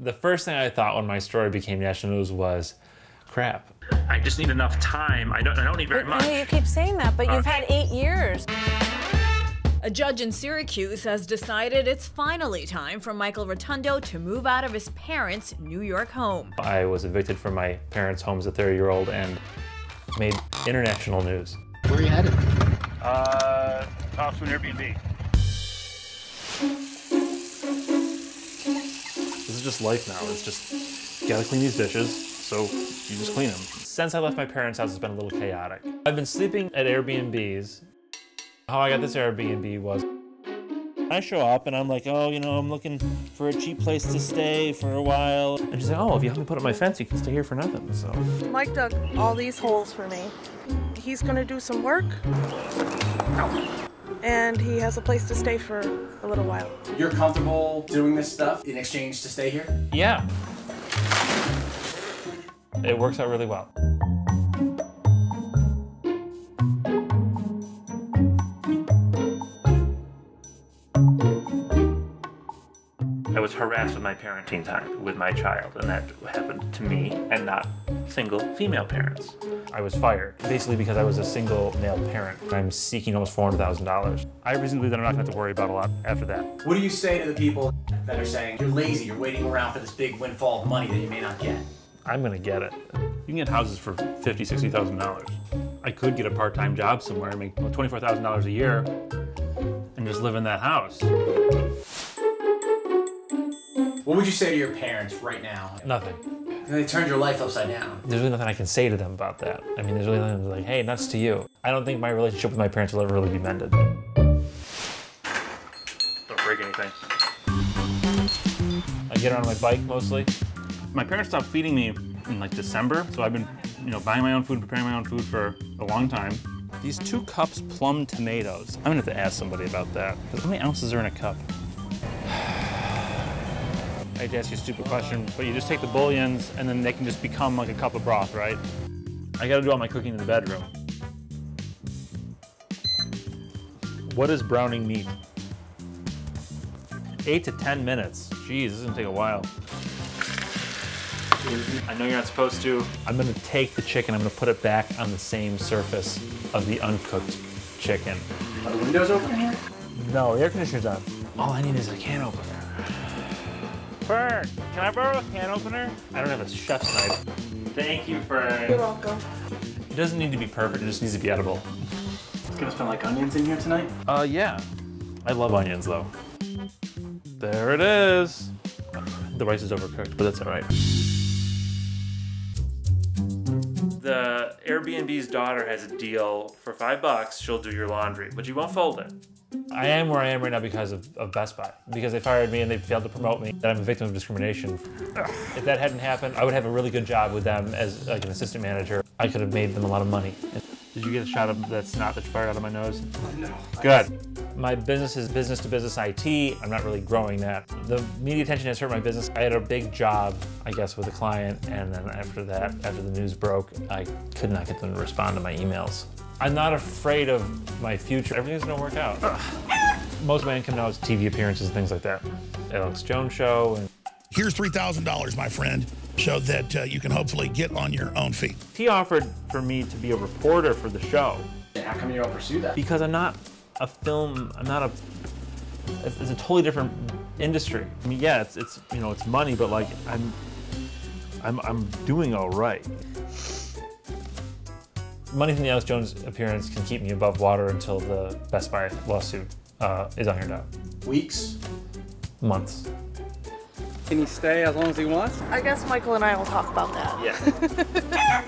The first thing I thought when my story became national news was, crap. I just need enough time. I don't need very much. Hey, you keep saying that, but you've had 8 years. A judge in Syracuse has decided it's finally time for Michael Rotundo to move out of his parents' New York home. I was evicted from my parents' home as a 30-year-old and made international news. Where are you headed? Off to an Airbnb. This is just life now. It's just, you gotta clean these dishes, so you just clean them. Since I left my parents' house, it's been a little chaotic. I've been sleeping at Airbnbs. How I got this Airbnb was, I show up and I'm like, oh, you know, I'm looking for a cheap place to stay for a while. And she's like, oh, if you help me put up my fence, you can stay here for nothing, so. Mike dug all these holes for me. He's gonna do some work. And he has a place to stay for a little while. You're comfortable doing this stuff in exchange to stay here? Yeah. It works out really well. I was harassed with my parenting time with my child, and that happened to me and not single female parents. I was fired, basically because I was a single male parent. I'm seeking almost $400,000. I have reason to believe that I'm not going to have to worry about a lot after that. What do you say to the people that are saying you're lazy, you're waiting around for this big windfall of money that you may not get? I'm going to get it. You can get houses for $50,000, $60,000. I could get a part-time job somewhere and make $24,000 a year and just live in that house. What would you say to your parents right now? Nothing. They turned your life upside down. There's really nothing I can say to them about that. I mean, there's really nothing like, hey, nuts to you. I don't think my relationship with my parents will ever really be mended. Don't break anything. I get on my bike mostly. My parents stopped feeding me in like December, so I've been, you know, buying my own food, preparing my own food for a long time. These 2 cups plum tomatoes. I'm gonna have to ask somebody about that. How many ounces are in a cup? I hate to ask you a stupid question, but you just take the bouillons and then they can just become like a cup of broth, right? I gotta do all my cooking in the bedroom. What is browning meat? 8 to 10 minutes. Jeez, this is gonna take a while. I know you're not supposed to. I'm gonna take the chicken, I'm gonna put it back on the same surface of the uncooked chicken. Are the windows open here? No, the air conditioner's on. All I need is a can opener. Fern, can I borrow a can opener? I don't have a chef's knife. Thank you, Fern. You're welcome. It doesn't need to be perfect, it just needs to be edible. Gonna spend like onions in here tonight? Yeah. I love onions, though. There it is. The rice is overcooked, but that's all right. The Airbnb's daughter has a deal for $5. She'll do your laundry, but you won't fold it. I am where I am right now because of Best Buy. Because they fired me and they failed to promote me, that I'm a victim of discrimination. If that hadn't happened, I would have a really good job with them as like an assistant manager. I could have made them a lot of money. Did you get a shot of that snot that fired out of my nose? No. Good. My business is business to business IT. I'm not really growing that. The media attention has hurt my business. I had a big job, I guess, with a client, and then after that, after the news broke, I could not get them to respond to my emails. I'm not afraid of my future. Everything's gonna work out. Most of my income now is TV appearances and things like that. Alex Jones Show. And here's $3,000, my friend, so that you can hopefully get on your own feet. he offered for me to be a reporter for the show. How come you don't pursue that? Because I'm not a film, it's a totally different industry. I mean, yeah, it's you know, it's money, but like I'm doing all right. Money from the Alex Jones appearance can keep me above water until the Best Buy lawsuit is ironed out. Weeks? Months. Can he stay as long as he wants? I guess Michael and I will talk about that. Yeah.